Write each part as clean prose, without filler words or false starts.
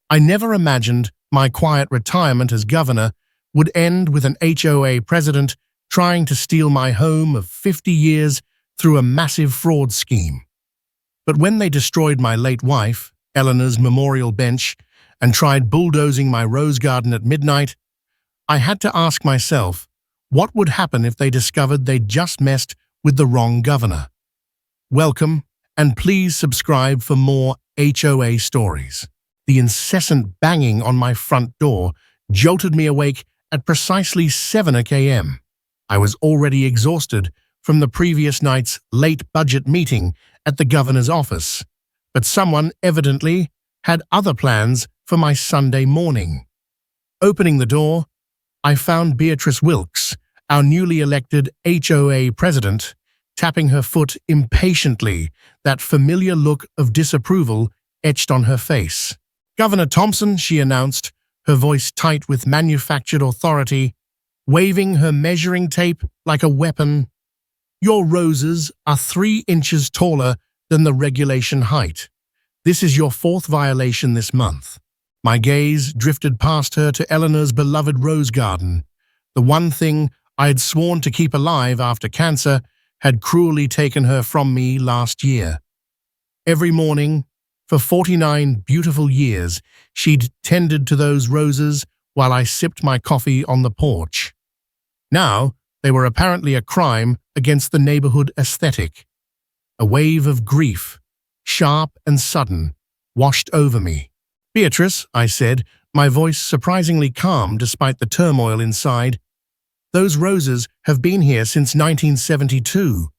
I never imagined my quiet retirement as governor would end with an HOA president trying to steal my home of 50 years through a massive fraud scheme. But when they destroyed my late wife, Eleanor's memorial bench, and tried bulldozing my rose garden at midnight, I had to ask myself, what would happen if they discovered they'd just messed with the wrong governor? Welcome, and please subscribe for more HOA stories. The incessant banging on my front door jolted me awake at precisely 7 a.m. I was already exhausted from the previous night's late budget meeting at the governor's office, but someone evidently had other plans for my Sunday morning. Opening the door, I found Beatrice Wilkes, our newly elected HOA president, tapping her foot impatiently, that familiar look of disapproval etched on her face. "Governor Thompson," she announced, her voice tight with manufactured authority, waving her measuring tape like a weapon. "Your roses are 3 inches taller than the regulation height. This is your 4th violation this month." My gaze drifted past her to Eleanor's beloved rose garden. The one thing I had sworn to keep alive after cancer had cruelly taken her from me last year. Every morning, for 49 beautiful years, she'd tended to those roses while I sipped my coffee on the porch. Now, they were apparently a crime against the neighborhood aesthetic. A wave of grief, sharp and sudden, washed over me. "Beatrice," I said, my voice surprisingly calm despite the turmoil inside, "those roses have been here since 1972.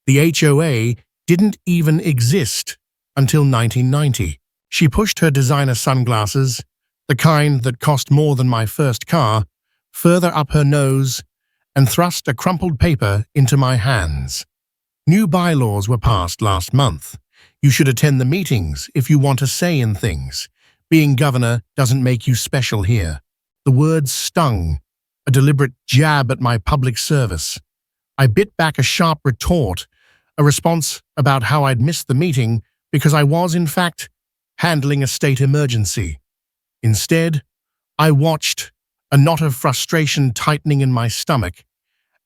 The HOA didn't even exist until 1990. She pushed her designer sunglasses, the kind that cost more than my first car, further up her nose and thrust a crumpled paper into my hands. "New bylaws were passed last month. You should attend the meetings if you want a say in things. Being governor doesn't make you special here." The words stung, a deliberate jab at my public service. I bit back a sharp retort, a response about how I'd missed the meeting because I was, in fact, handling a state emergency. Instead, I watched, a knot of frustration tightening in my stomach,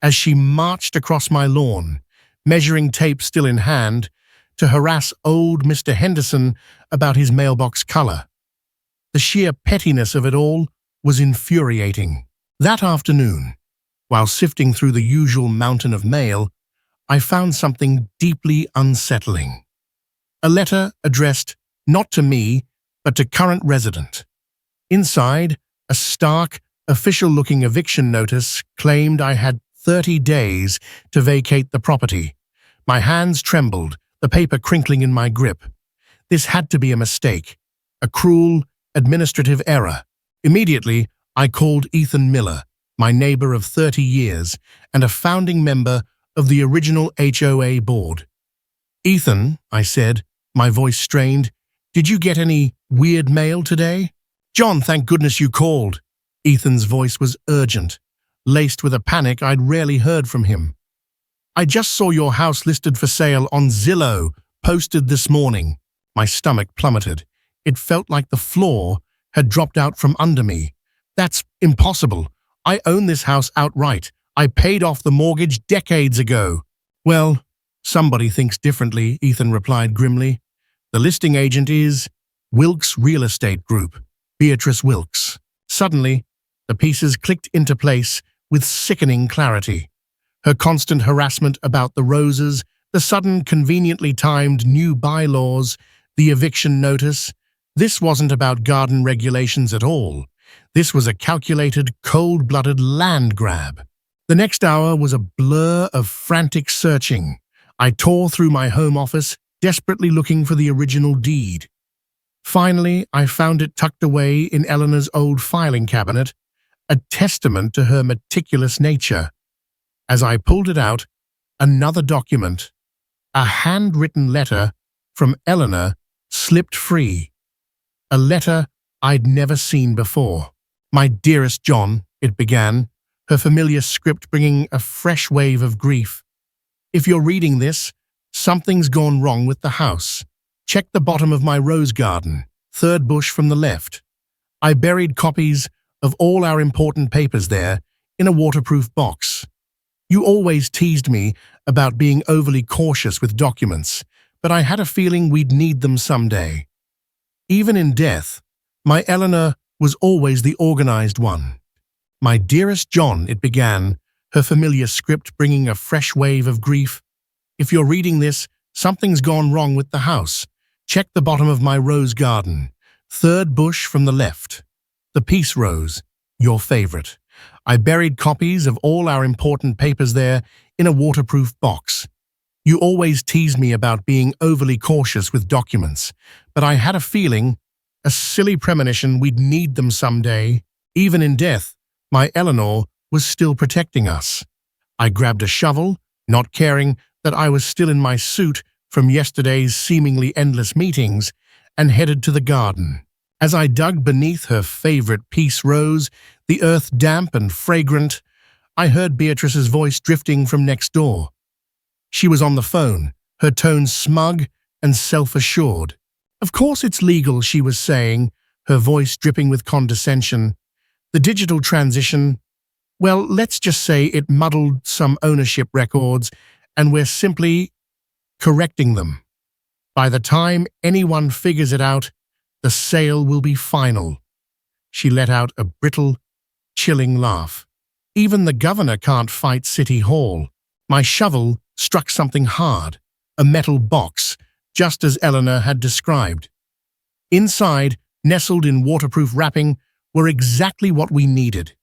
as she marched across my lawn, measuring tape still in hand, to harass old Mr. Henderson about his mailbox color. The sheer pettiness of it all was infuriating. That afternoon, while sifting through the usual mountain of mail, I found something deeply unsettling. A letter addressed not to me, but to current resident. Inside, a stark, official-looking eviction notice claimed I had 30 days to vacate the property. My hands trembled, the paper crinkling in my grip. This had to be a mistake, a cruel, administrative error. Immediately, I called Ethan Miller, my neighbor of 30 years and a founding member of the original HOA board. "Ethan," I said, my voice strained, "did you get any weird mail today?" "John, thank goodness you called." Ethan's voice was urgent, laced with a panic I'd rarely heard from him. "I just saw your house listed for sale on Zillow, posted this morning." My stomach plummeted. It felt like the floor had dropped out from under me. "That's impossible. I own this house outright. I paid off the mortgage decades ago." "Well, somebody thinks differently," Ethan replied grimly. "The listing agent is Wilkes Real Estate Group, Beatrice Wilkes." Suddenly, the pieces clicked into place with sickening clarity. Her constant harassment about the roses, the sudden conveniently timed new bylaws, the eviction notice. This wasn't about garden regulations at all. This was a calculated, cold-blooded land grab. The next hour was a blur of frantic searching. I tore through my home office, desperately looking for the original deed. Finally, I found it tucked away in Eleanor's old filing cabinet, a testament to her meticulous nature. As I pulled it out, another document, a handwritten letter from Eleanor, slipped free. A letter I'd never seen before. "My dearest John," it began, her familiar script bringing a fresh wave of grief. "If you're reading this, something's gone wrong with the house. Check the bottom of my rose garden, 3rd bush from the left. I buried copies of all our important papers there in a waterproof box. You always teased me about being overly cautious with documents, but I had a feeling we'd need them someday. Even in death, my Eleanor was always the organized one. "My dearest John," it began, her familiar script bringing a fresh wave of grief. "If you're reading this, something's gone wrong with the house. Check the bottom of my rose garden. Third bush from the left. The peace rose, your favorite. I buried copies of all our important papers there in a waterproof box. You always teased me about being overly cautious with documents, but I had a feeling, a silly premonition we'd need them someday. Even in death, my Eleanor was still protecting us." I grabbed a shovel, not caring that I was still in my suit from yesterday's seemingly endless meetings, and headed to the garden. As I dug beneath her favorite peace rose, the earth damp and fragrant, I heard Beatrice's voice drifting from next door. She was on the phone, her tone smug and self-assured. "Of course it's legal," she was saying, her voice dripping with condescension. "The digital transition, well, let's just say it muddled some ownership records, and we're simply correcting them. By the time anyone figures it out, the sale will be final." She let out a brittle, chilling laugh. "Even the governor can't fight City Hall." My shovel struck something hard, a metal box, just as Eleanor had described. Inside, nestled in waterproof wrapping, were exactly what we needed.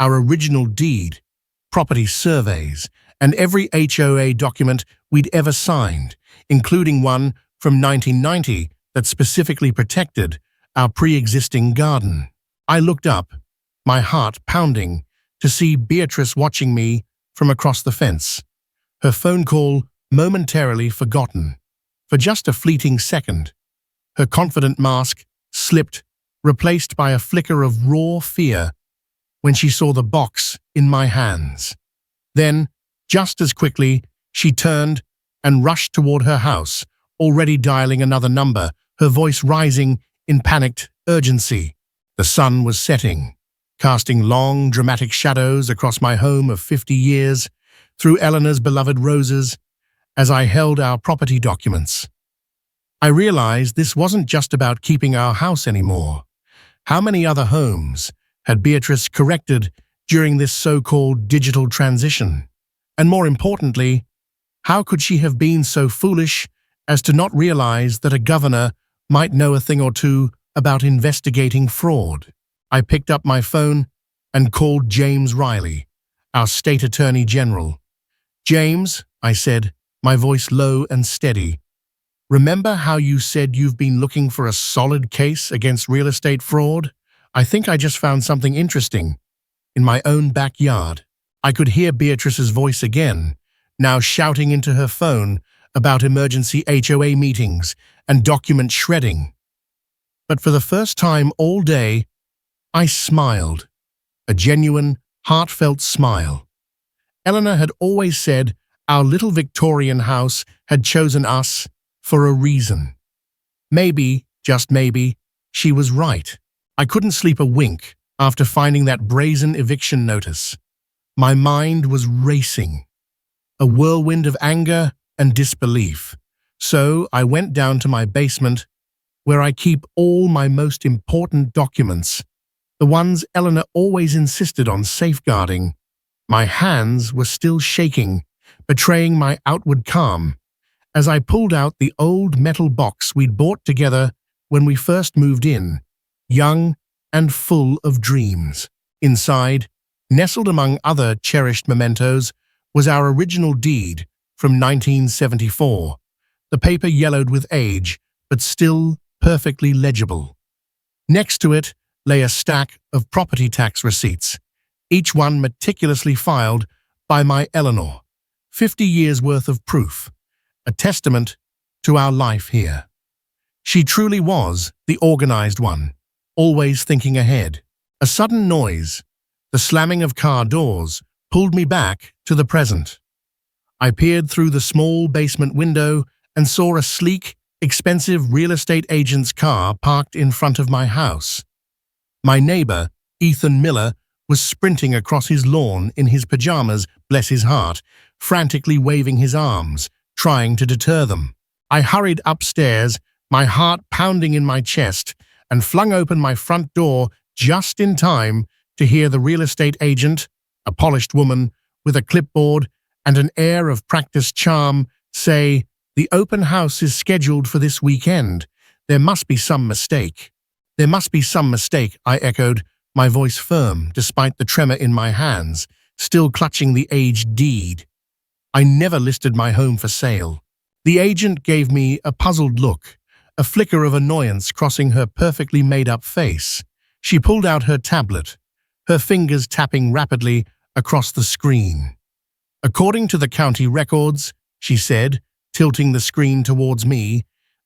Our original deed, property surveys, and every HOA document we'd ever signed, including one from 1990 that specifically protected our pre-existing garden. I looked up, my heart pounding, to see Beatrice watching me from across the fence. Her phone call momentarily forgotten. For just a fleeting second, her confident mask slipped, replaced by a flicker of raw fear when she saw the box in my hands. Then, just as quickly, she turned and rushed toward her house, already dialing another number, her voice rising in panicked urgency. The sun was setting, casting long, dramatic shadows across my home of 50 years, through Eleanor's beloved roses, as I held our property documents. I realized this wasn't just about keeping our house anymore. How many other homes had Beatrice corrected during this so-called digital transition? And more importantly, how could she have been so foolish as to not realize that a governor might know a thing or two about investigating fraud? I picked up my phone and called James Riley, our state attorney general. "James," I said, my voice low and steady, "remember how you said you've been looking for a solid case against real estate fraud? I think I just found something interesting in my own backyard." I could hear Beatrice's voice again, now shouting into her phone about emergency HOA meetings and document shredding. But for the first time all day, I smiled, a genuine, heartfelt smile. Eleanor had always said our little Victorian house had chosen us for a reason. Maybe, just maybe, she was right. I couldn't sleep a wink after finding that brazen eviction notice. My mind was racing, a whirlwind of anger and disbelief. So I went down to my basement, where I keep all my most important documents, the ones Eleanor always insisted on safeguarding. My hands were still shaking, betraying my outward calm, as I pulled out the old metal box we'd bought together when we first moved in, young and full of dreams. Inside, nestled among other cherished mementos, was our original deed from 1974, the paper yellowed with age, but still perfectly legible. Next to it lay a stack of property tax receipts, each one meticulously filed by my Eleanor. 50 years' worth of proof, a testament to our life here. She truly was the organized one, always thinking ahead. A sudden noise, the slamming of car doors, pulled me back to the present. I peered through the small basement window and saw a sleek, expensive real estate agent's car parked in front of my house. My neighbor, Ethan Miller, was sprinting across his lawn in his pajamas, bless his heart, frantically waving his arms, trying to deter them. I hurried upstairs, my heart pounding in my chest, and flung open my front door just in time to hear the real estate agent, a polished woman with a clipboard and an air of practiced charm, say, "The open house is scheduled for this weekend. There must be some mistake." "There must be some mistake," I echoed, my voice firm despite the tremor in my hands, still clutching the aged deed. "I never listed my home for sale." The agent gave me a puzzled look, a flicker of annoyance crossing her perfectly made-up face. She pulled out her tablet, her fingers tapping rapidly across the screen. "According to the county records," she said, tilting the screen towards me,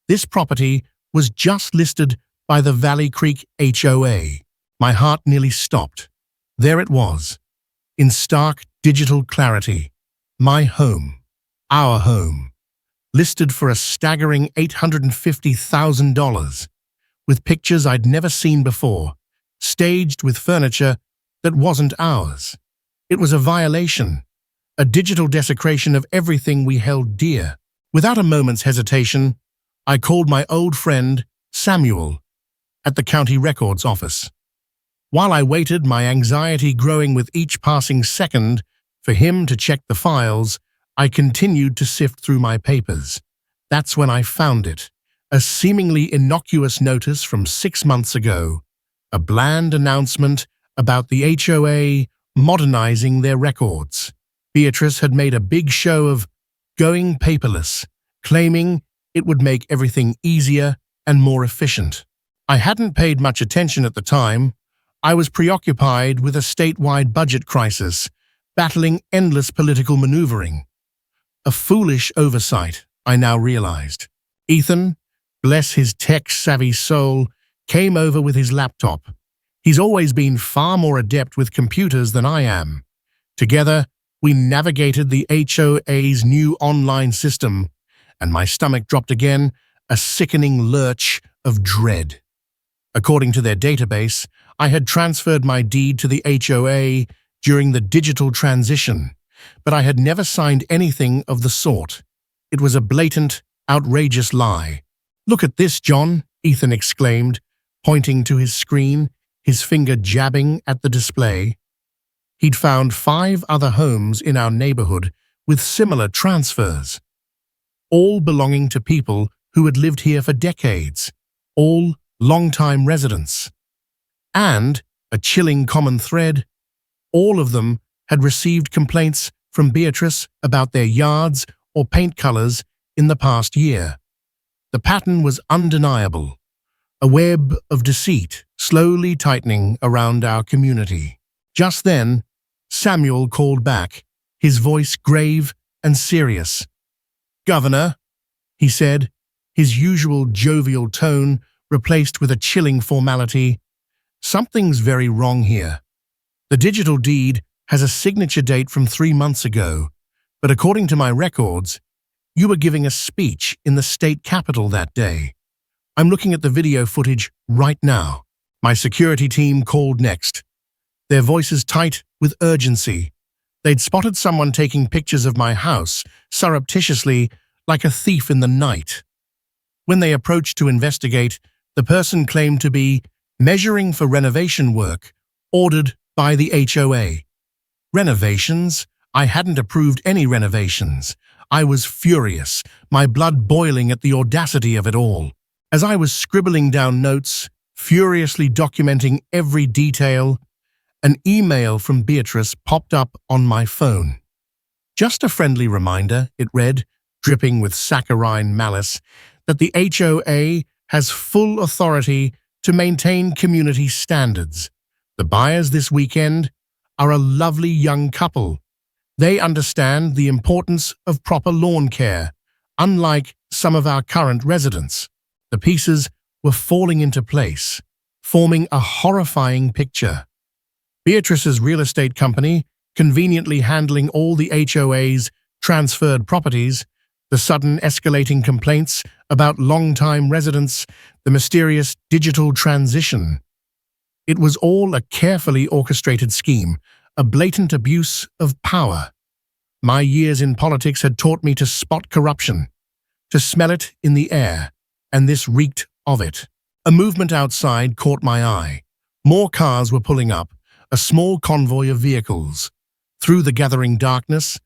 "this property was just listed by the Valley Creek HOA. My heart nearly stopped. There it was, in stark digital clarity. My home, our home, listed for a staggering $850,000, with pictures I'd never seen before, staged with furniture that wasn't ours. It was a violation, a digital desecration of everything we held dear. Without a moment's hesitation, I called my old friend, Samuel, at the county records office. While I waited, my anxiety growing with each passing second for him to check the files, I continued to sift through my papers. That's when I found it, a seemingly innocuous notice from 6 months ago, a bland announcement about the HOA modernizing their records. Beatrice had made a big show of going paperless, claiming it would make everything easier and more efficient. I hadn't paid much attention at the time. I was preoccupied with a statewide budget crisis, battling endless political maneuvering. A foolish oversight, I now realized. Ethan, bless his tech-savvy soul, came over with his laptop. He's always been far more adept with computers than I am. Together, we navigated the HOA's new online system, and my stomach dropped again, a sickening lurch of dread. According to their database, I had transferred my deed to the HOA during the digital transition, but I had never signed anything of the sort. It was a blatant, outrageous lie. "Look at this, John," Ethan exclaimed, pointing to his screen, his finger jabbing at the display. He'd found 5 other homes in our neighborhood with similar transfers, all belonging to people who had lived here for decades, all long-time residents. And, a chilling common thread, all of them had received complaints from Beatrice about their yards or paint colors in the past year. The pattern was undeniable, a web of deceit slowly tightening around our community. Just then, Samuel called back, his voice grave and serious. "Governor," he said, his usual jovial tone replaced with a chilling formality, "something's very wrong here. The digital deed has a signature date from 3 months ago, but according to my records, you were giving a speech in the state capitol that day. I'm looking at the video footage right now." My security team called next, their voices tight with urgency. They'd spotted someone taking pictures of my house, surreptitiously, like a thief in the night. When they approached to investigate, the person claimed to be measuring for renovation work ordered by the HOA. Renovations? I hadn't approved any renovations. I was furious, my blood boiling at the audacity of it all. As I was scribbling down notes, furiously documenting every detail, an email from Beatrice popped up on my phone. "Just a friendly reminder," it read, dripping with saccharine malice, "that the HOA has full authority to maintain community standards. The buyers this weekend are a lovely young couple. They understand the importance of proper lawn care, unlike some of our current residents." The pieces were falling into place, forming a horrifying picture. Beatrice's real estate company, conveniently handling all the HOA's transferred properties, the sudden escalating complaints about long-time residents, the mysterious digital transition. It was all a carefully orchestrated scheme, a blatant abuse of power. My years in politics had taught me to spot corruption, to smell it in the air, and this reeked of it. A movement outside caught my eye. More cars were pulling up, a small convoy of vehicles. Through the gathering darkness,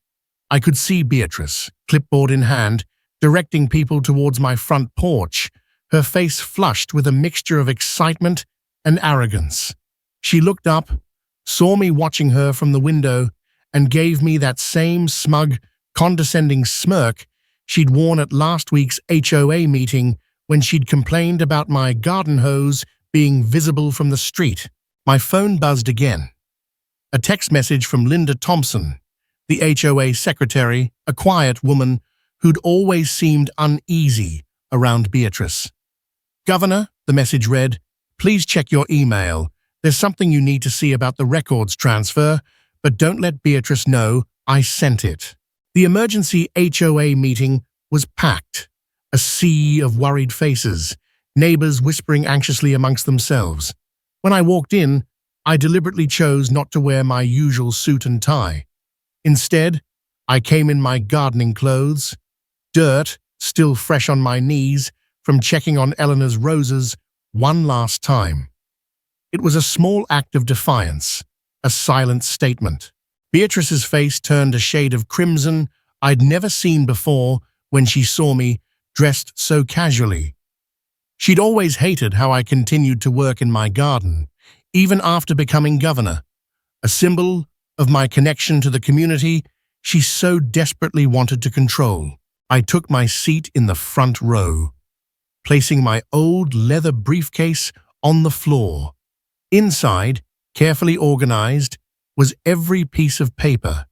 I could see Beatrice, clipboard in hand, directing people towards my front porch, her face flushed with a mixture of excitement and arrogance. She looked up, saw me watching her from the window, and gave me that same smug, condescending smirk she'd worn at last week's HOA meeting when she'd complained about my garden hose being visible from the street. My phone buzzed again. A text message from Linda Thompson, the HOA secretary, a quiet woman who'd always seemed uneasy around Beatrice. "Governor," the message read, "please check your email. There's something you need to see about the records transfer, but don't let Beatrice know I sent it." The emergency HOA meeting was packed, a sea of worried faces, neighbors whispering anxiously amongst themselves. When I walked in, I deliberately chose not to wear my usual suit and tie. Instead, I came in my gardening clothes, dirt still fresh on my knees from checking on Eleanor's roses one last time. It was a small act of defiance, a silent statement. Beatrice's face turned a shade of crimson I'd never seen before when she saw me dressed so casually. She'd always hated how I continued to work in my garden, even after becoming governor, a symbol of my connection to the community she so desperately wanted to control. I took my seat in the front row, placing my old leather briefcase on the floor. Inside, carefully organized, was every piece of paper,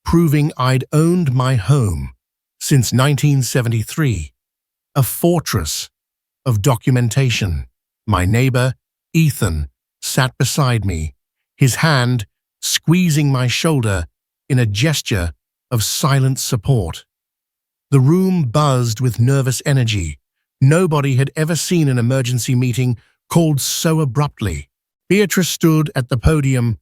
proving I'd owned my home since 1973, a fortress of documentation. My neighbor, Ethan, sat beside me, his hand squeezing my shoulder in a gesture of silent support. The room buzzed with nervous energy. Nobody had ever seen an emergency meeting called so abruptly. Beatrice stood at the podium,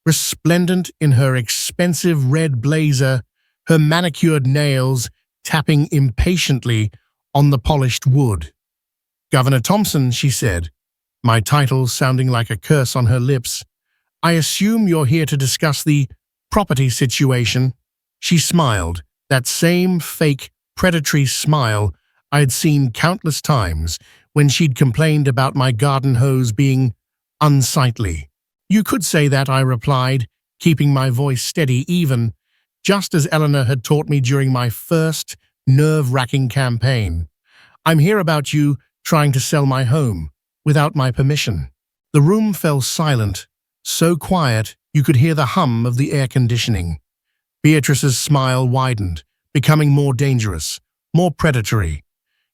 resplendent in her expensive red blazer, her manicured nails tapping impatiently on the polished wood. "Governor Thompson," she said, my title sounding like a curse on her lips, "I assume you're here to discuss the property situation." She smiled, that same fake, predatory smile I'd seen countless times when she'd complained about my garden hose being unsightly. "You could say that," I replied, keeping my voice steady even, just as Eleanor had taught me during my first nerve-wracking campaign. "I'm here about you trying to sell my home without my permission." The room fell silent, so quiet you could hear the hum of the air conditioning. Beatrice's smile widened, becoming more dangerous, more predatory.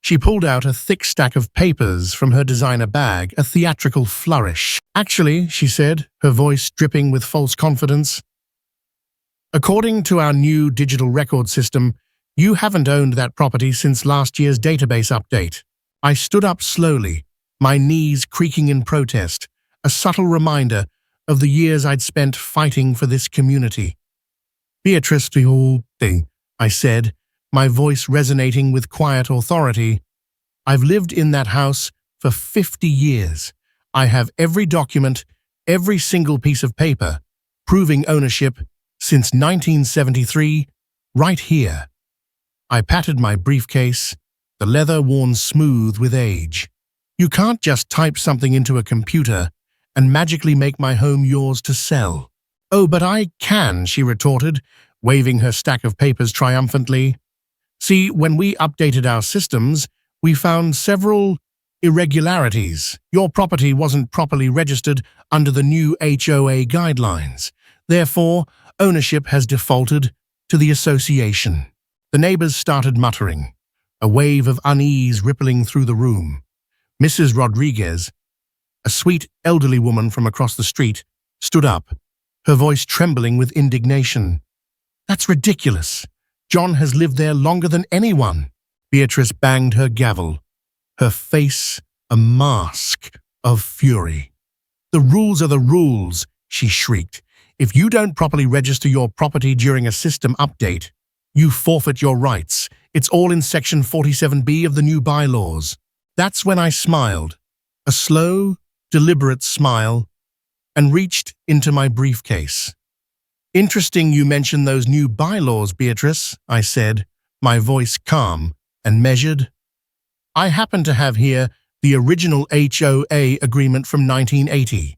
She pulled out a thick stack of papers from her designer bag, a theatrical flourish. "Actually," she said, her voice dripping with false confidence, "according to our new digital record system, you haven't owned that property since last year's database update." I stood up slowly, my knees creaking in protest, a subtle reminder of the years I'd spent fighting for this community. "Beatrice, the whole thing," I said, my voice resonating with quiet authority. "I've lived in that house for 50 years. I have every document, every single piece of paper, proving ownership since 1973, right here." I patted my briefcase, the leather worn smooth with age. "You can't just type something into a computer and magically make my home yours to sell." "Oh, but I can," she retorted, waving her stack of papers triumphantly. "See, when we updated our systems, we found several irregularities. Your property wasn't properly registered under the new HOA guidelines. Therefore, ownership has defaulted to the association." The neighbors started muttering, a wave of unease rippling through the room. Mrs. Rodriguez, a sweet elderly woman from across the street, stood up, her voice trembling with indignation. "That's ridiculous. John has lived there longer than anyone." Beatrice banged her gavel, her face a mask of fury. "The rules are the rules," she shrieked. "If you don't properly register your property during a system update, you forfeit your rights. It's all in Section 47B of the new bylaws." That's when I smiled, a slow, deliberate smile, and reached into my briefcase. "Interesting you mention those new bylaws, Beatrice," I said, my voice calm and measured. "I happen to have here the original HOA agreement from 1980.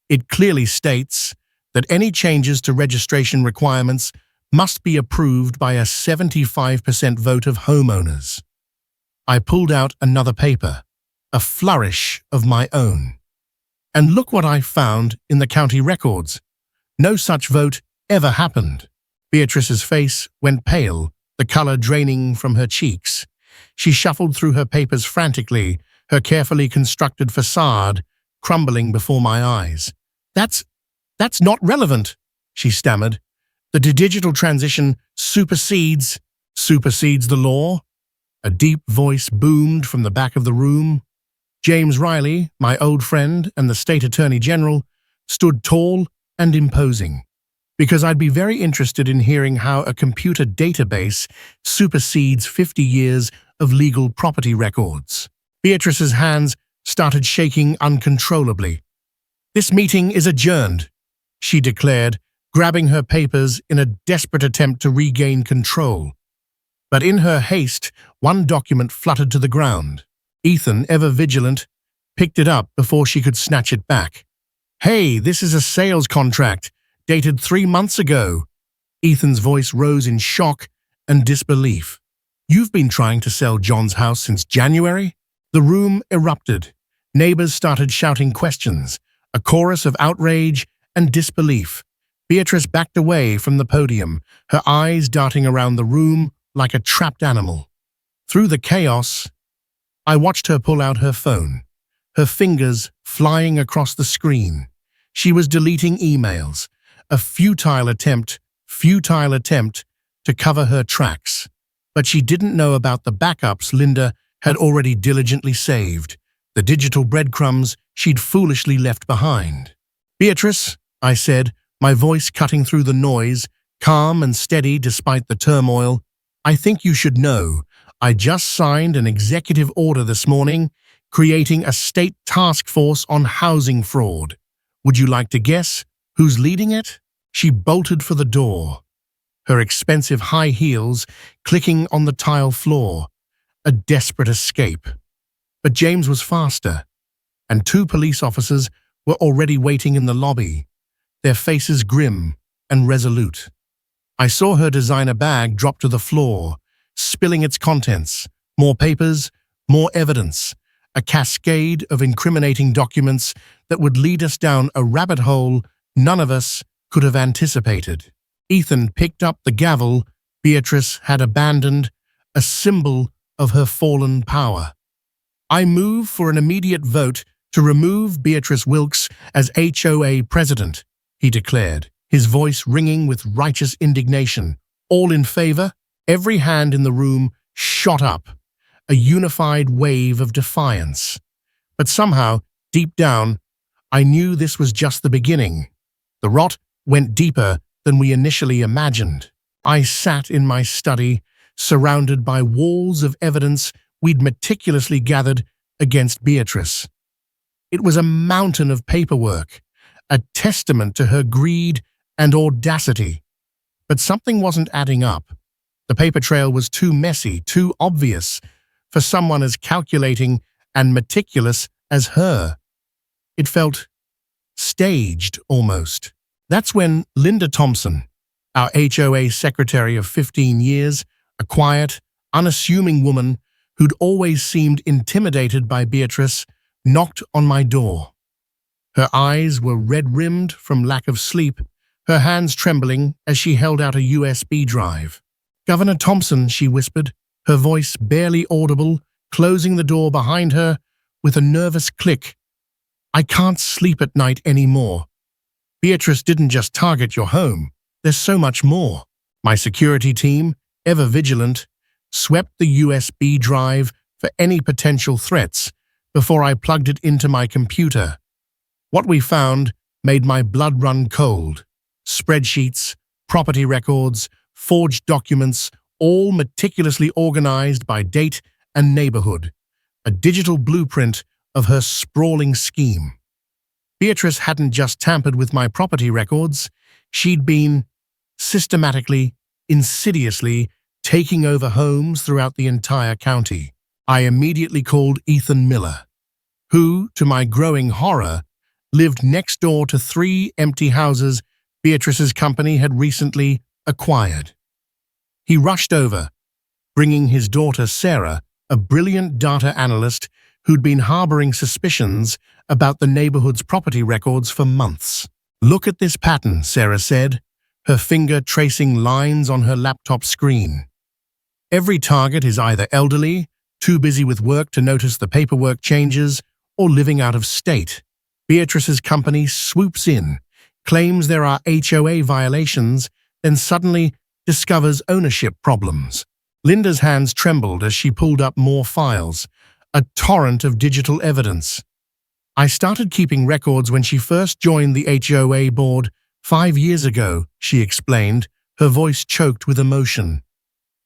It clearly states that any changes to registration requirements must be approved by a 75% vote of homeowners." I pulled out another paper, a flourish of my own. And look what I found in the county records. No such vote ever happened. Beatrice's face went pale, the color draining from her cheeks. She shuffled through her papers frantically, her carefully constructed facade crumbling before my eyes. That's not relevant," she stammered. "The digital transition supersedes the law." A deep voice boomed from the back of the room. James Riley, my old friend and the state attorney general, stood tall and imposing, because I'd be very interested in hearing how a computer database supersedes 50 years of legal property records. Beatrice's hands started shaking uncontrollably. "This meeting is adjourned," she declared, grabbing her papers in a desperate attempt to regain control. But in her haste, one document fluttered to the ground. Ethan, ever vigilant, picked it up before she could snatch it back. "Hey, this is a sales contract, dated 3 months ago." Ethan's voice rose in shock and disbelief. "You've been trying to sell John's house since January?" The room erupted. Neighbors started shouting questions, a chorus of outrage and disbelief. Beatrice backed away from the podium, her eyes darting around the room like a trapped animal. Through the chaos, I watched her pull out her phone, her fingers flying across the screen. She was deleting emails, a futile attempt to cover her tracks. But she didn't know about the backups Linda had already diligently saved, the digital breadcrumbs she'd foolishly left behind. "Beatrice," I said, my voice cutting through the noise, calm and steady despite the turmoil, "I think you should know. I just signed an executive order this morning, creating a state task force on housing fraud. Would you like to guess who's leading it?" She bolted for the door, her expensive high heels clicking on the tile floor, a desperate escape. But James was faster, and 2 police officers were already waiting in the lobby, their faces grim and resolute. I saw her designer bag drop to the floor, spilling its contents, more papers, more evidence, a cascade of incriminating documents that would lead us down a rabbit hole none of us could have anticipated. Ethan picked up the gavel Beatrice had abandoned, a symbol of her fallen power. "I move for an immediate vote to remove Beatrice Wilkes as HOA president," he declared, his voice ringing with righteous indignation. "All in favor?" Every hand in the room shot up, a unified wave of defiance. But somehow, deep down, I knew this was just the beginning. The rot went deeper than we initially imagined. I sat in my study, surrounded by walls of evidence we'd meticulously gathered against Beatrice. It was a mountain of paperwork, a testament to her greed and audacity. But something wasn't adding up. The paper trail was too messy, too obvious, for someone as calculating and meticulous as her. It felt staged, almost. That's when Linda Thompson, our HOA secretary of 15 years, a quiet, unassuming woman who'd always seemed intimidated by Beatrice, knocked on my door. Her eyes were red-rimmed from lack of sleep, her hands trembling as she held out a USB drive. "Governor Thompson," she whispered, her voice barely audible, closing the door behind her with a nervous click. "I can't sleep at night anymore. Beatrice didn't just target your home. There's so much more." My security team, ever vigilant, swept the USB drive for any potential threats before I plugged it into my computer. What we found made my blood run cold. Spreadsheets, property records, forged documents, all meticulously organized by date and neighborhood. A digital blueprint of her sprawling scheme. Beatrice hadn't just tampered with my property records, she'd been systematically, insidiously taking over homes throughout the entire county. I immediately called Ethan Miller, who, to my growing horror, lived next door to 3 empty houses Beatrice's company had recently acquired. He rushed over, bringing his daughter Sarah, a brilliant data analyst who'd been harboring suspicions about the neighborhood's property records for months. "Look at this pattern," Sarah said, her finger tracing lines on her laptop screen. "Every target is either elderly, too busy with work to notice the paperwork changes, or living out of state. Beatrice's company swoops in, claims there are HOA violations, then suddenly discovers ownership problems." Linda's hands trembled as she pulled up more files, a torrent of digital evidence. "I started keeping records when she first joined the HOA board 5 years ago," she explained, her voice choked with emotion.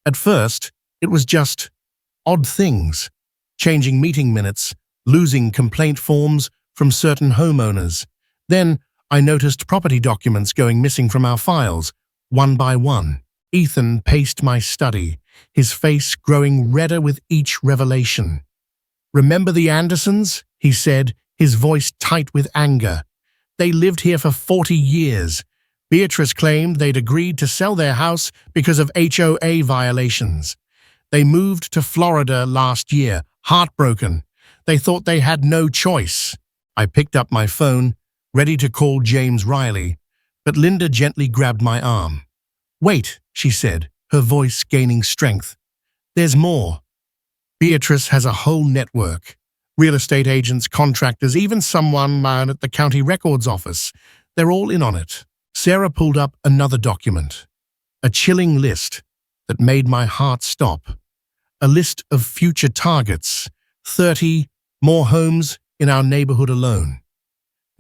"At first, it was just odd things, changing meeting minutes, losing complaint forms from certain homeowners. Then I noticed property documents going missing from our files, one by one." Ethan paced my study, his face growing redder with each revelation. "Remember the Andersons?" he said, his voice tight with anger. "They lived here for 40 years. Beatrice claimed they'd agreed to sell their house because of HOA violations. They moved to Florida last year, heartbroken. They thought they had no choice." I picked up my phone, ready to call James Riley, but Linda gently grabbed my arm. "Wait," she said, her voice gaining strength. "There's more. Beatrice has a whole network. Real estate agents, contractors, even someone at the county records office. They're all in on it." Sarah pulled up another document, a chilling list that made my heart stop. A list of future targets, 30 more homes in our neighborhood alone.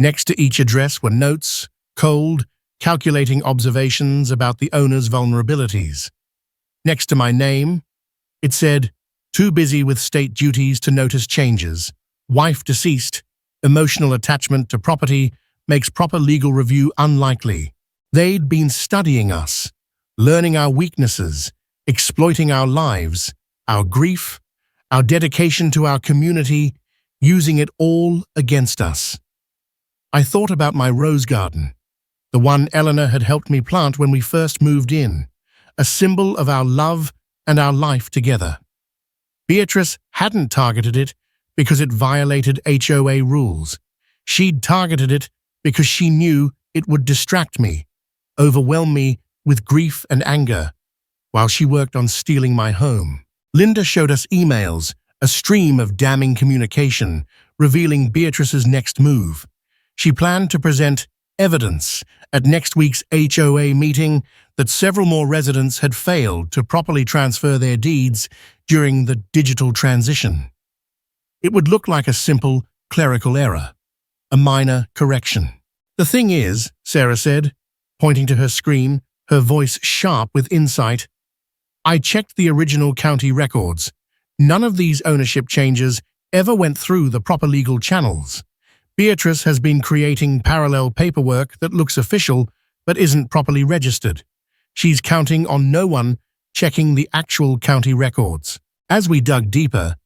Next to each address were notes, cold, calculating observations about the owner's vulnerabilities. Next to my name, it said, "Too busy with state duties to notice changes. Wife deceased. Emotional attachment to property makes proper legal review unlikely." They'd been studying us, learning our weaknesses, exploiting our lives, our grief, our dedication to our community, using it all against us. I thought about my rose garden, the one Eleanor had helped me plant when we first moved in, a symbol of our love and our life together. Beatrice hadn't targeted it because it violated HOA rules. She'd targeted it because she knew it would distract me, overwhelm me with grief and anger, while she worked on stealing my home. Linda showed us emails, a stream of damning communication, revealing Beatrice's next move. She planned to present evidence at next week's HOA meeting that several more residents had failed to properly transfer their deeds during the digital transition. It would look like a simple clerical error, a minor correction. "The thing is," Sarah said, pointing to her screen, her voice sharp with insight, "I checked the original county records. None of these ownership changes ever went through the proper legal channels. Beatrice has been creating parallel paperwork that looks official but isn't properly registered. She's counting on no one checking the actual county records." As we dug deeper,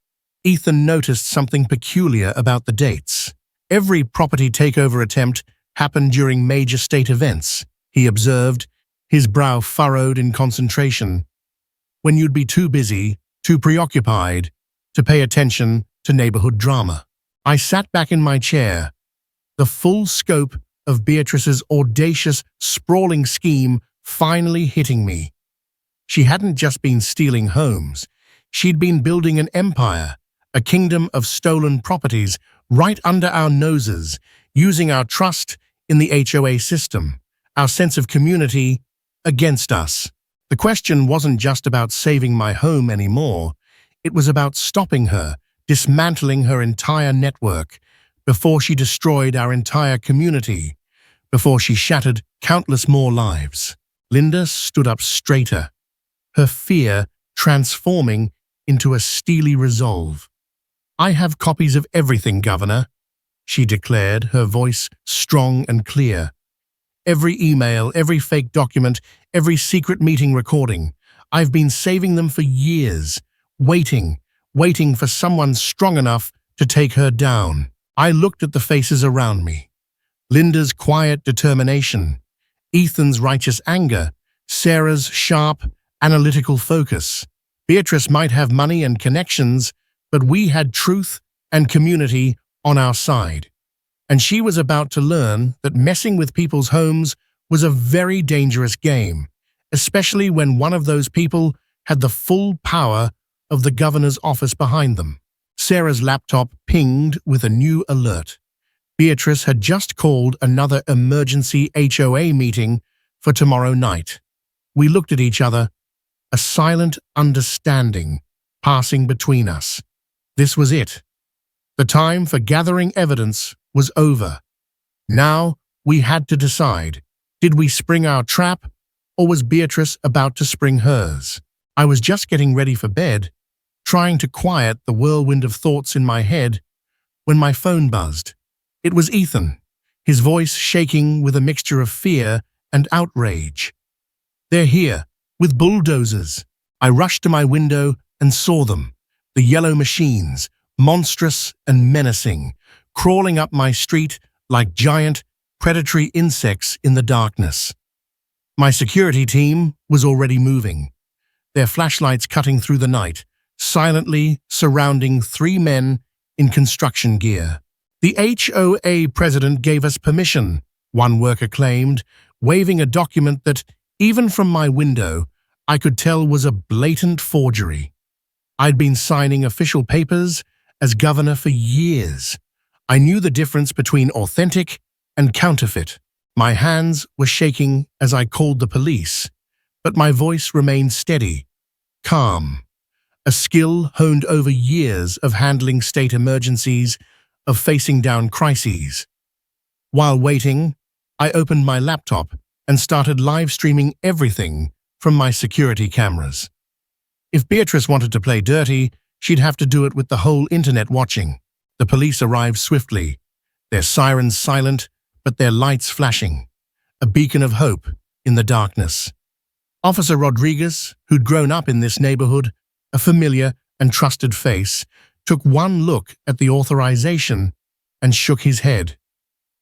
Ethan noticed something peculiar about the dates. Every property takeover attempt happened during major state events, he observed, his brow furrowed in concentration. "When you'd be too busy, too preoccupied, to pay attention to neighborhood drama." I sat back in my chair, the full scope of Beatrice's audacious, sprawling scheme finally hitting me. She hadn't just been stealing homes. She'd been building an empire, a kingdom of stolen properties right under our noses, using our trust in the HOA system, our sense of community, against us. The question wasn't just about saving my home anymore. It was about stopping her, dismantling her entire network, before she destroyed our entire community, before she shattered countless more lives. Linda stood up straighter, her fear transforming into a steely resolve. "I have copies of everything, Governor," she declared, her voice strong and clear. "Every email, every fake document, every secret meeting recording. I've been saving them for years, waiting for someone strong enough to take her down." I looked at the faces around me. Linda's quiet determination, Ethan's righteous anger, Sarah's sharp, analytical focus. Beatrice might have money and connections, but we had truth and community on our side. And she was about to learn that messing with people's homes was a very dangerous game, especially when one of those people had the full power of the governor's office behind them. Sarah's laptop pinged with a new alert. Beatrice had just called another emergency HOA meeting for tomorrow night. We looked at each other, a silent understanding passing between us. This was it. The time for gathering evidence was over. Now we had to decide. Did we spring our trap, or was Beatrice about to spring hers? I was just getting ready for bed, trying to quiet the whirlwind of thoughts in my head, when my phone buzzed. It was Ethan, his voice shaking with a mixture of fear and outrage. "They're here, with bulldozers." I rushed to my window and saw them, the yellow machines, monstrous and menacing, crawling up my street like giant, predatory insects in the darkness. My security team was already moving, their flashlights cutting through the night, silently surrounding 3 men in construction gear. "The HOA president gave us permission," one worker claimed, waving a document that, even from my window, I could tell was a blatant forgery. I'd been signing official papers as governor for years. I knew the difference between authentic and counterfeit. My hands were shaking as I called the police, but my voice remained steady, calm. A skill honed over years of handling state emergencies, of facing down crises. While waiting, I opened my laptop and started live streaming everything from my security cameras. If Beatrice wanted to play dirty, she'd have to do it with the whole internet watching. The police arrived swiftly, their sirens silent, but their lights flashing, a beacon of hope in the darkness. Officer Rodriguez, who'd grown up in this neighborhood, a familiar and trusted face, took one look at the authorization and shook his head.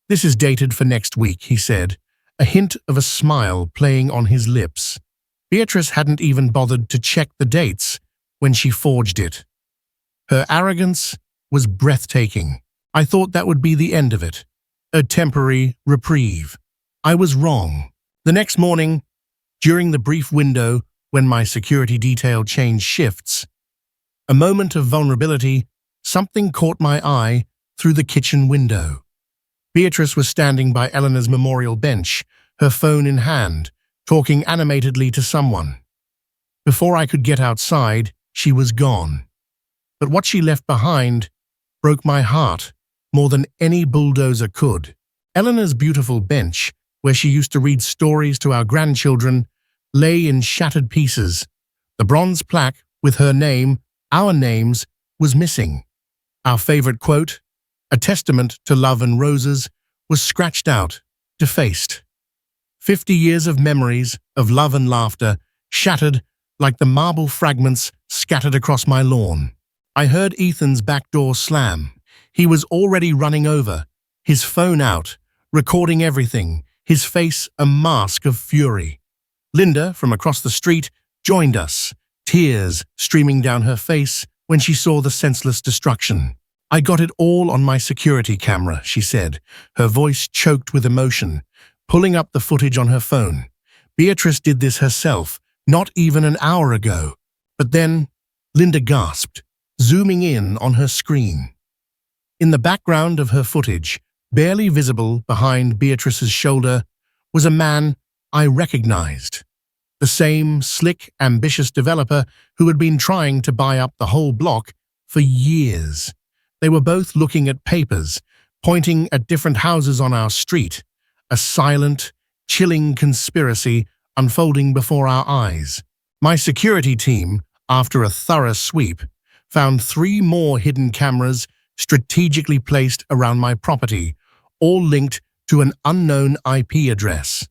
"This is dated for next week," he said, a hint of a smile playing on his lips. Beatrice hadn't even bothered to check the dates when she forged it. Her arrogance was breathtaking. I thought that would be the end of it, a temporary reprieve. I was wrong. The next morning, during the brief window when my security detail changed shifts, a moment of vulnerability, something caught my eye through the kitchen window. Beatrice was standing by Eleanor's memorial bench, her phone in hand, talking animatedly to someone. Before I could get outside, she was gone. But what she left behind broke my heart more than any bulldozer could. Eleanor's beautiful bench, where she used to read stories to our grandchildren, lay in shattered pieces. The bronze plaque with her name, our names, was missing. Our favorite quote, a testament to love and roses, was scratched out, defaced. 50 years of memories, of love and laughter, shattered like the marble fragments scattered across my lawn. I heard Ethan's back door slam. He was already running over, his phone out, recording everything, his face a mask of fury. Linda, from across the street, joined us, tears streaming down her face when she saw the senseless destruction. "I got it all on my security camera," she said, her voice choked with emotion, pulling up the footage on her phone. "Beatrice did this herself, not even an hour ago." But then, Linda gasped, zooming in on her screen. In the background of her footage, barely visible behind Beatrice's shoulder, was a man I recognized. The same slick, ambitious developer who had been trying to buy up the whole block for years. They were both looking at papers, pointing at different houses on our street, a silent, chilling conspiracy unfolding before our eyes. My security team, after a thorough sweep, found 3 more hidden cameras strategically placed around my property, all linked to an unknown IP address.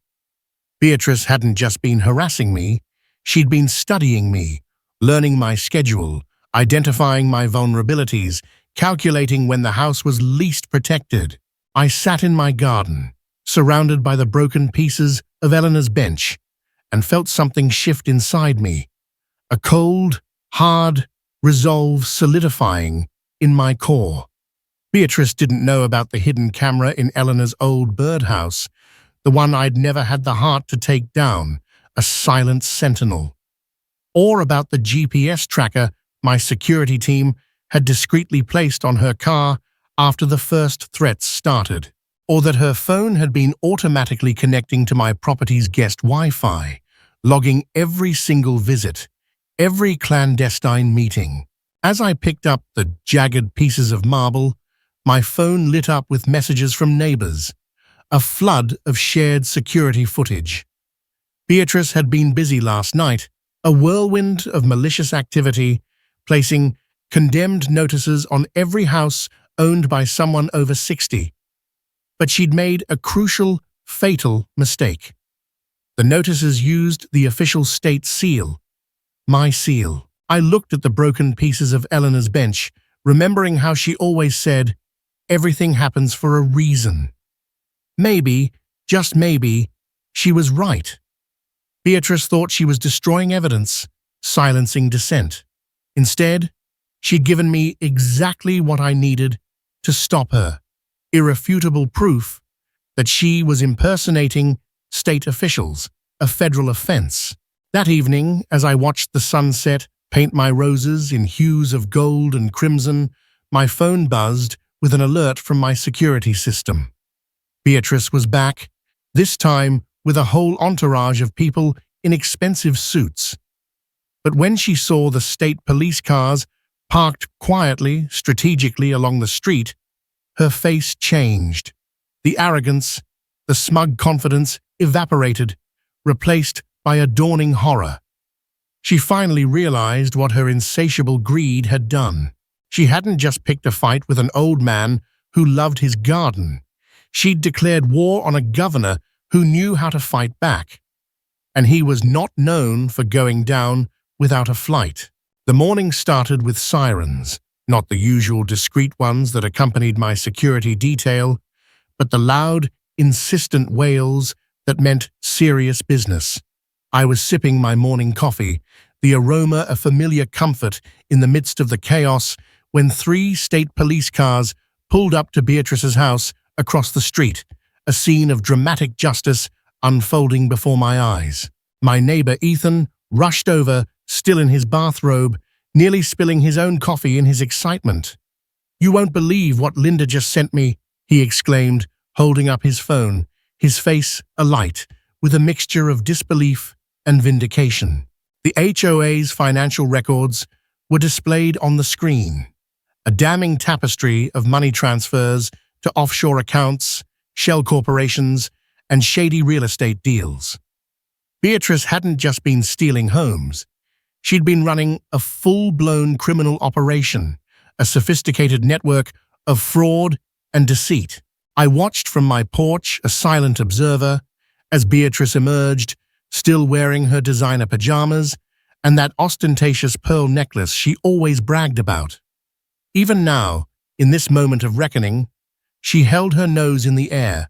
Beatrice hadn't just been harassing me, she'd been studying me, learning my schedule, identifying my vulnerabilities, calculating when the house was least protected. I sat in my garden, surrounded by the broken pieces of Eleanor's bench, and felt something shift inside me, a cold, hard resolve solidifying in my core. Beatrice didn't know about the hidden camera in Eleanor's old birdhouse, the one I'd never had the heart to take down, a silent sentinel. Or about the GPS tracker my security team had discreetly placed on her car after the first threats started. Or that her phone had been automatically connecting to my property's guest Wi-Fi, logging every single visit, every clandestine meeting. As I picked up the jagged pieces of marble, my phone lit up with messages from neighbors, a flood of shared security footage. Beatrice had been busy last night, a whirlwind of malicious activity, placing condemned notices on every house owned by someone over 60. But she'd made a crucial, fatal mistake. The notices used the official state seal, my seal. I looked at the broken pieces of Eleanor's bench, remembering how she always said, "Everything happens for a reason." Maybe, just maybe, she was right. Beatrice thought she was destroying evidence, silencing dissent. Instead, she'd given me exactly what I needed to stop her. Irrefutable proof that she was impersonating state officials, a federal offense. That evening, as I watched the sunset paint my roses in hues of gold and crimson, my phone buzzed with an alert from my security system. Beatrice was back, this time with a whole entourage of people in expensive suits. But when she saw the state police cars parked quietly, strategically along the street, her face changed. The arrogance, the smug confidence evaporated, replaced by a dawning horror. She finally realized what her insatiable greed had done. She hadn't just picked a fight with an old man who loved his garden. She'd declared war on a governor who knew how to fight back. And he was not known for going down without a fight. The morning started with sirens, not the usual discreet ones that accompanied my security detail, but the loud, insistent wails that meant serious business. I was sipping my morning coffee, the aroma of familiar comfort in the midst of the chaos, when 3 state police cars pulled up to Beatrice's house across the street, a scene of dramatic justice unfolding before my eyes. My neighbor Ethan rushed over, still in his bathrobe, nearly spilling his own coffee in his excitement. "You won't believe what Linda just sent me," he exclaimed, holding up his phone, his face alight with a mixture of disbelief and vindication. The HOA's financial records were displayed on the screen, a damning tapestry of money transfers to offshore accounts, shell corporations, and shady real estate deals. Beatrice hadn't just been stealing homes. She'd been running a full-blown criminal operation, a sophisticated network of fraud and deceit. I watched from my porch, a silent observer, as Beatrice emerged, still wearing her designer pajamas and that ostentatious pearl necklace she always bragged about. Even now, in this moment of reckoning, she held her nose in the air,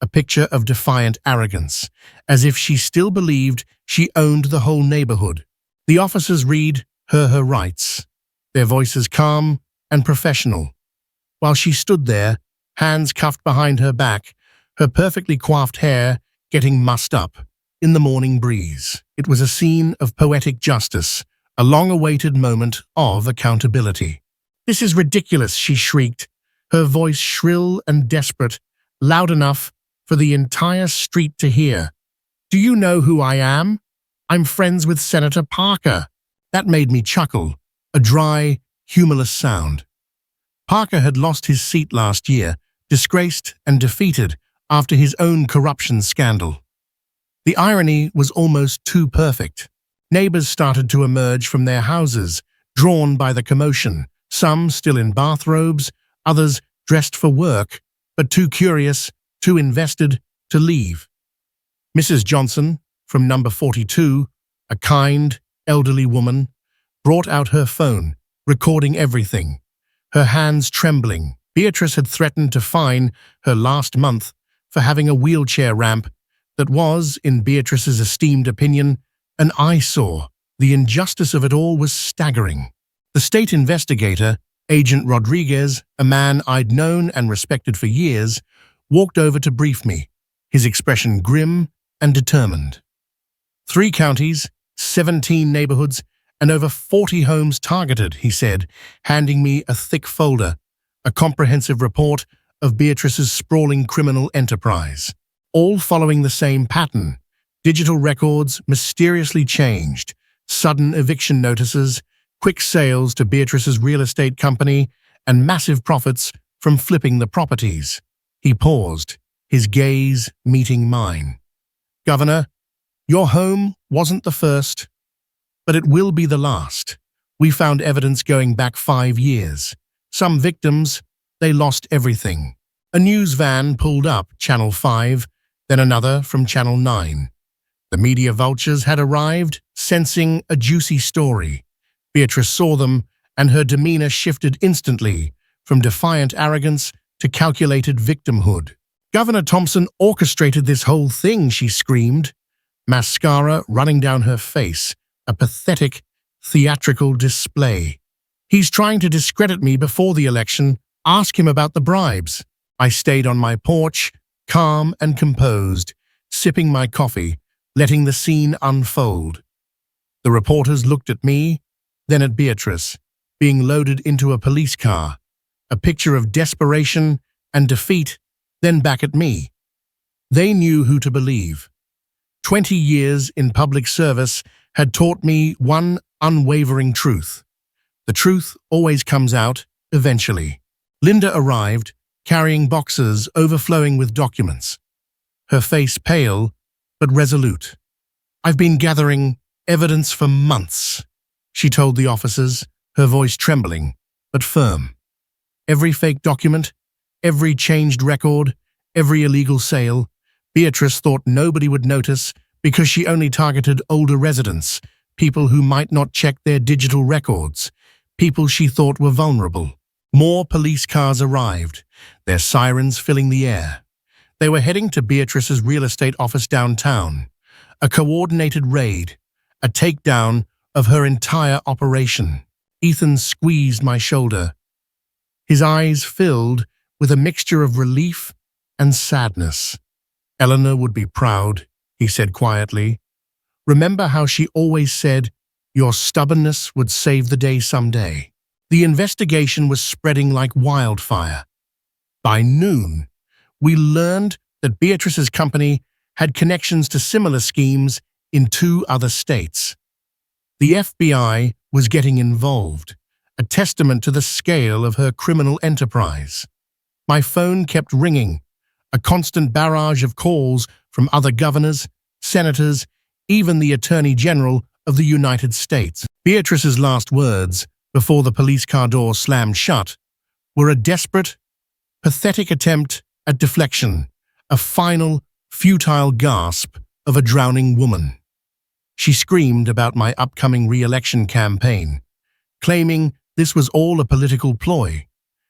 a picture of defiant arrogance, as if she still believed she owned the whole neighborhood. The officers read her rights, their voices calm and professional, while she stood there, hands cuffed behind her back, her perfectly coiffed hair getting mussed up in the morning breeze. It was a scene of poetic justice, a long-awaited moment of accountability. "This is ridiculous," she shrieked, her voice shrill and desperate, loud enough for the entire street to hear. "Do you know who I am? I'm friends with Senator Parker." That made me chuckle, a dry, humorless sound. Parker had lost his seat last year, disgraced and defeated after his own corruption scandal. The irony was almost too perfect. Neighbors started to emerge from their houses, drawn by the commotion, some still in bathrobes, others dressed for work, but too curious, too invested to leave. Mrs. Johnson, from number 42, a kind, elderly woman, brought out her phone, recording everything, her hands trembling. Beatrice had threatened to fine her last month for having a wheelchair ramp that was, in Beatrice's esteemed opinion, an eyesore. The injustice of it all was staggering. The state investigator, Agent Rodriguez, a man I'd known and respected for years, walked over to brief me, his expression grim and determined. 3 counties, 17 neighborhoods, and over 40 homes targeted, he said, handing me a thick folder, a comprehensive report of Beatrice's sprawling criminal enterprise. All following the same pattern: digital records mysteriously changed, sudden eviction notices, quick sales to Beatrice's real estate company, and massive profits from flipping the properties. He paused, his gaze meeting mine. "Governor, your home wasn't the first, but it will be the last. We found evidence going back 5 years. Some victims, they lost everything." A news van pulled up, Channel 5, then another from Channel 9. The media vultures had arrived, sensing a juicy story. Beatrice saw them, and her demeanor shifted instantly, from defiant arrogance to calculated victimhood. "Governor Thompson orchestrated this whole thing," she screamed, mascara running down her face, a pathetic, theatrical display. "He's trying to discredit me before the election. Ask him about the bribes." I stayed on my porch, calm and composed, sipping my coffee, letting the scene unfold. The reporters looked at me, then at Beatrice, being loaded into a police car, a picture of desperation and defeat, then back at me. They knew who to believe. 20 years in public service had taught me one unwavering truth. The truth always comes out, eventually. Linda arrived, carrying boxes overflowing with documents. Her face pale, but resolute. "I've been gathering evidence for months," she told the officers, her voice trembling, but firm. "Every fake document, every changed record, every illegal sale. Beatrice thought nobody would notice because she only targeted older residents, people who might not check their digital records, people she thought were vulnerable." More police cars arrived, their sirens filling the air. They were heading to Beatrice's real estate office downtown. A coordinated raid, a takedown of her entire operation. Ethan squeezed my shoulder. His eyes filled with a mixture of relief and sadness. "Eleanor would be proud," he said quietly. "Remember how she always said, 'Your stubbornness would save the day someday.'" The investigation was spreading like wildfire. By noon, we learned that Beatrice's company had connections to similar schemes in 2 other states. The FBI was getting involved, a testament to the scale of her criminal enterprise. My phone kept ringing, a constant barrage of calls from other governors, senators, even the Attorney General of the United States. Beatrice's last words, before the police car door slammed shut, were a desperate, pathetic attempt at deflection, a final, futile gasp of a drowning woman. She screamed about my upcoming re-election campaign, claiming this was all a political ploy.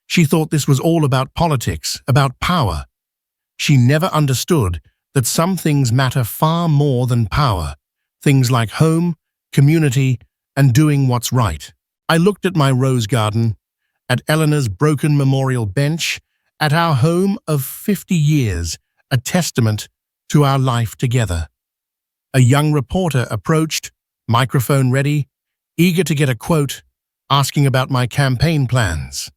She thought this was all about politics, about power. She never understood that some things matter far more than power, things like home, community, and doing what's right. I looked at my rose garden, at Eleanor's broken memorial bench, at our home of 50 years, a testament to our life together. A young reporter approached, microphone ready, eager to get a quote, asking about my campaign plans.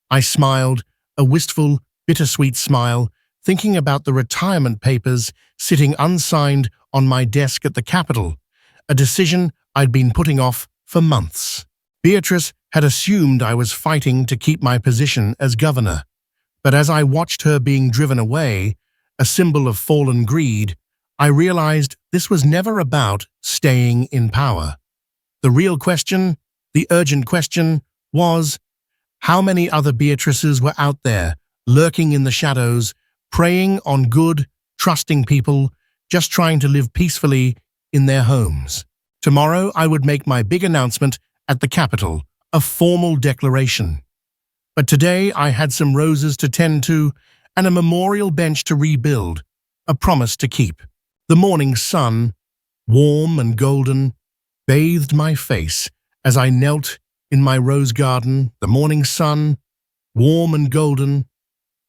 I smiled, a wistful, bittersweet smile, thinking about the retirement papers sitting unsigned on my desk at the Capitol, a decision I'd been putting off for months. Beatrice had assumed I was fighting to keep my position as governor, But as I watched her being driven away, a symbol of fallen greed, I realized this was never about staying in power. The real question, the urgent question, was how many other Beatrices were out there, lurking in the shadows, preying on good, trusting people, just trying to live peacefully in their homes. Tomorrow I would make my big announcement at the Capitol, a formal declaration. But today I had some roses to tend to and a memorial bench to rebuild, a promise to keep. The morning sun, warm and golden, bathed my face as I knelt in my rose garden. The morning sun, warm and golden,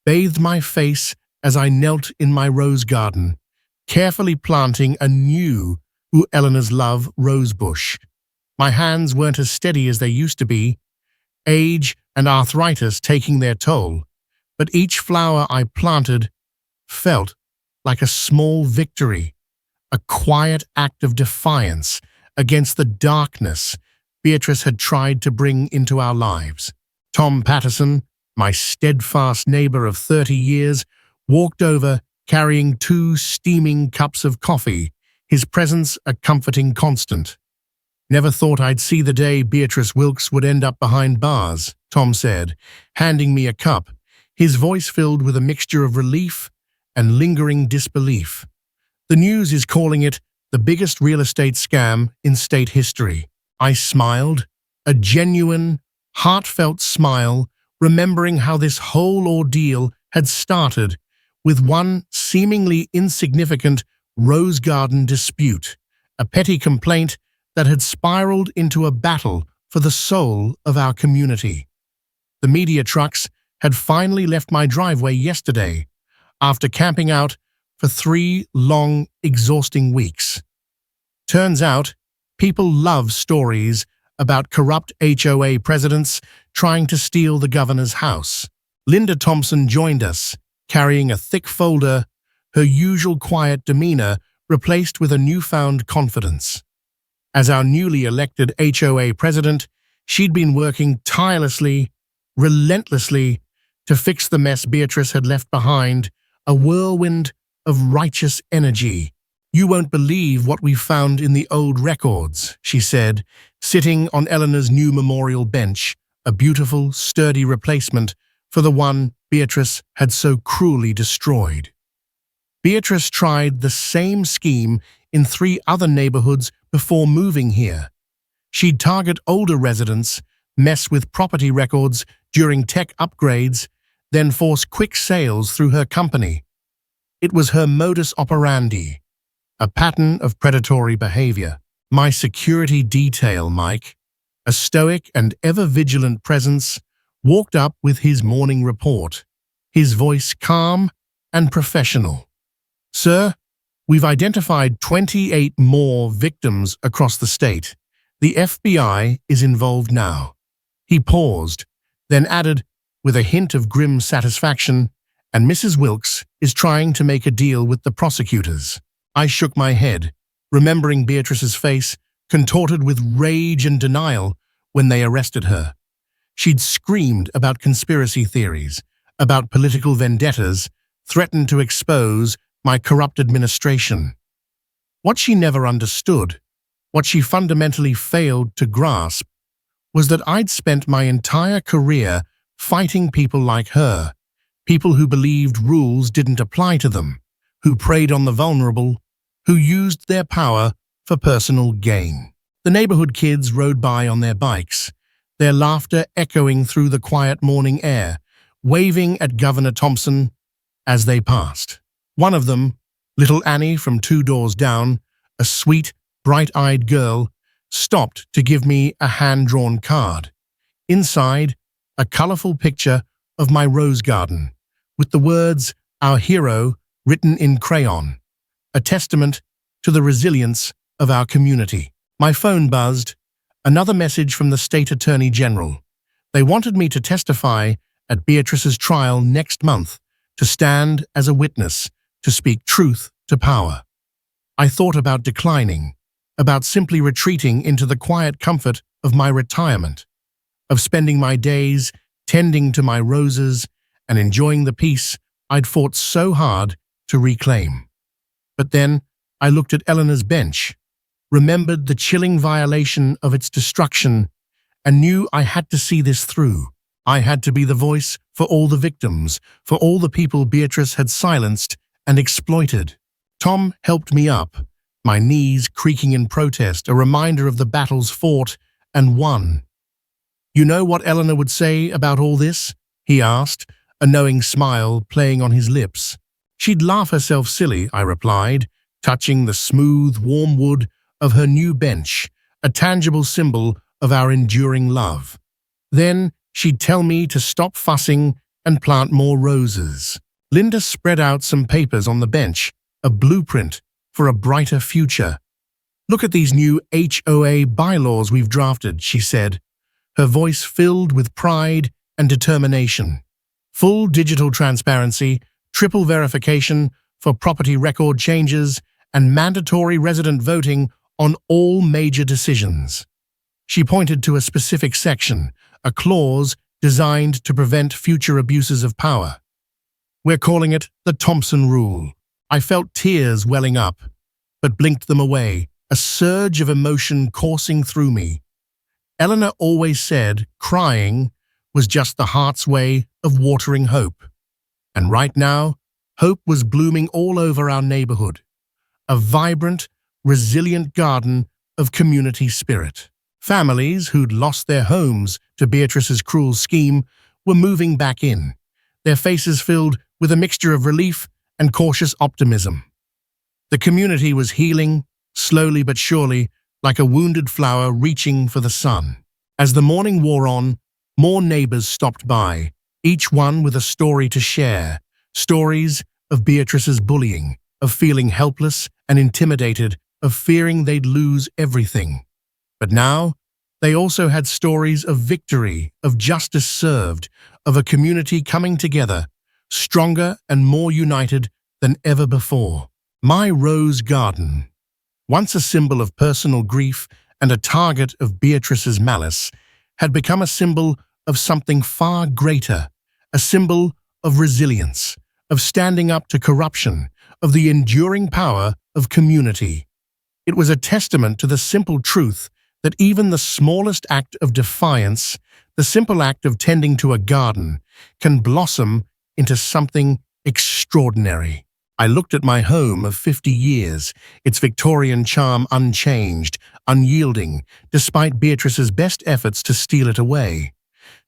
bathed my face as I knelt in my rose garden, carefully planting a new Eleanor's love rose bush. My hands weren't as steady as they used to be, age and arthritis taking their toll, but each flower I planted felt like a small victory, a quiet act of defiance against the darkness Beatrice had tried to bring into our lives. Tom Patterson, my steadfast neighbor of 30 years, walked over carrying 2 steaming cups of coffee, his presence a comforting constant. "Never thought I'd see the day Beatrice Wilkes would end up behind bars," Tom said, handing me a cup, his voice filled with a mixture of relief and lingering disbelief. "The news is calling it the biggest real estate scam in state history." I smiled, a genuine, heartfelt smile, remembering how this whole ordeal had started with one seemingly insignificant rose garden dispute, a petty complaint that had spiraled into a battle for the soul of our community. The media trucks had finally left my driveway yesterday, after camping out for 3 long, exhausting weeks. Turns out, people love stories about corrupt HOA presidents trying to steal the governor's house. Linda Thompson joined us, carrying a thick folder, her usual quiet demeanor replaced with a newfound confidence. As our newly elected HOA president, she'd been working tirelessly, relentlessly, to fix the mess Beatrice had left behind, a whirlwind of righteous energy. "You won't believe what we found in the old records," she said, sitting on Eleanor's new memorial bench, a beautiful, sturdy replacement for the one Beatrice had so cruelly destroyed. Beatrice tried the same scheme in 3 other neighborhoods before moving here. She'd target older residents, mess with property records during tech upgrades, then force quick sales through her company. It was her modus operandi, a pattern of predatory behavior. My security detail, Mike, a stoic and ever-vigilant presence, walked up with his morning report, his voice calm and professional. "Sir, we've identified 28 more victims across the state. The FBI is involved now." He paused, then added, with a hint of grim satisfaction, "And Mrs. Wilkes is trying to make a deal with the prosecutors." I shook my head, remembering Beatrice's face, contorted with rage and denial when they arrested her. She'd screamed about conspiracy theories, about political vendettas, threatened to expose my corrupt administration. What she never understood, what she fundamentally failed to grasp, was that I'd spent my entire career fighting people like her, people who believed rules didn't apply to them, who preyed on the vulnerable, who used their power for personal gain. The neighborhood kids rode by on their bikes, their laughter echoing through the quiet morning air, waving at Governor Thompson as they passed. One of them, little Annie from 2 doors down, a sweet, bright-eyed girl, stopped to give me a hand-drawn card. Inside, a colorful picture of my rose garden, with the words, "Our hero," written in crayon, a testament to the resilience of our community. My phone buzzed, another message from the state attorney general. They wanted me to testify at Beatrice's trial next month, to stand as a witness, to speak truth to power. I thought about declining, about simply retreating into the quiet comfort of my retirement, of spending my days tending to my roses and enjoying the peace I'd fought so hard to reclaim. But then I looked at Eleanor's bench, remembered the chilling violation of its destruction, and knew I had to see this through. I had to be the voice for all the victims, for all the people Beatrice had silenced and exploited. Tom helped me up, my knees creaking in protest, a reminder of the battles fought and won. "You know what Eleanor would say about all this?" he asked, a knowing smile playing on his lips. "She'd laugh herself silly," I replied, touching the smooth, warm wood of her new bench, a tangible symbol of our enduring love. Then she'd tell me to stop fussing and plant more roses. Linda spread out some papers on the bench, a blueprint for a brighter future. "Look at these new HOA bylaws we've drafted," she said, her voice filled with pride and determination. "Full digital transparency, triple verification for property record changes, and mandatory resident voting on all major decisions." She pointed to a specific section, a clause designed to prevent future abuses of power. "We're calling it the Thompson Rule." I felt tears welling up, but blinked them away, a surge of emotion coursing through me. Eleanor always said crying was just the heart's way of watering hope. And right now, hope was blooming all over our neighborhood, a vibrant, resilient garden of community spirit. Families who'd lost their homes to Beatrice's cruel scheme were moving back in, their faces filled with a mixture of relief and cautious optimism. The community was healing, slowly but surely, like a wounded flower reaching for the sun. As the morning wore on, more neighbors stopped by, each one with a story to share, stories of Beatrice's bullying, of feeling helpless and intimidated, of fearing they'd lose everything. But now, they also had stories of victory, of justice served, of a community coming together, stronger and more united than ever before. My rose garden, once a symbol of personal grief and a target of Beatrice's malice, had become a symbol of something far greater, a symbol of resilience, of standing up to corruption, of the enduring power of community. It was a testament to the simple truth that even the smallest act of defiance, the simple act of tending to a garden, can blossom into something extraordinary. I looked at my home of 50 years, its Victorian charm unchanged, unyielding, despite Beatrice's best efforts to steal it away.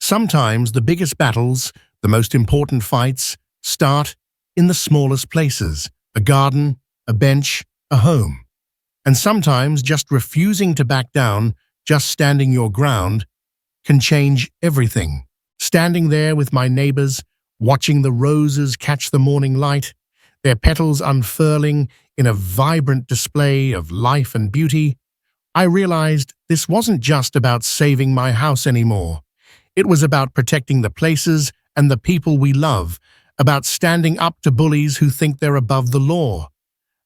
Sometimes the biggest battles, the most important fights, start in the smallest places, a garden, a bench, a home. And sometimes just refusing to back down, just standing your ground, can change everything. Standing there with my neighbors, watching the roses catch the morning light, their petals unfurling in a vibrant display of life and beauty, I realized this wasn't just about saving my house anymore. It was about protecting the places and the people we love, about standing up to bullies who think they're above the law,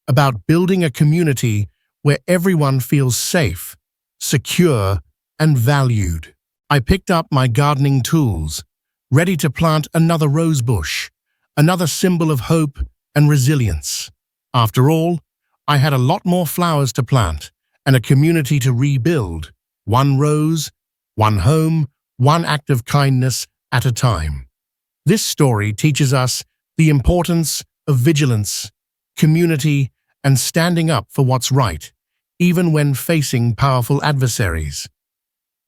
about building a community where everyone feels safe, secure, and valued. I picked up my gardening tools, ready to plant another rose bush, another symbol of hope and resilience. After all, I had a lot more flowers to plant and a community to rebuild, one rose, one home, one act of kindness at a time. This story teaches us the importance of vigilance, community, and standing up for what's right, even when facing powerful adversaries.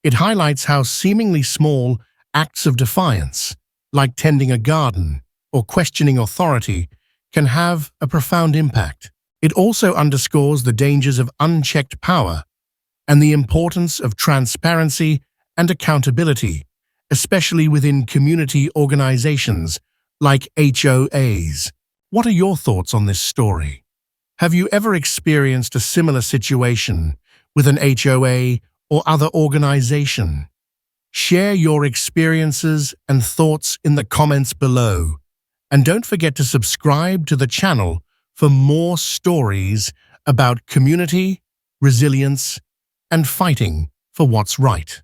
It highlights how seemingly small acts of defiance, like tending a garden or questioning authority, can have a profound impact. It also underscores the dangers of unchecked power and the importance of transparency and accountability, especially within community organizations like HOAs. What are your thoughts on this story? Have you ever experienced a similar situation with an HOA or other organization? Share your experiences and thoughts in the comments below. And don't forget to subscribe to the channel for more stories about community, resilience, and fighting for what's right.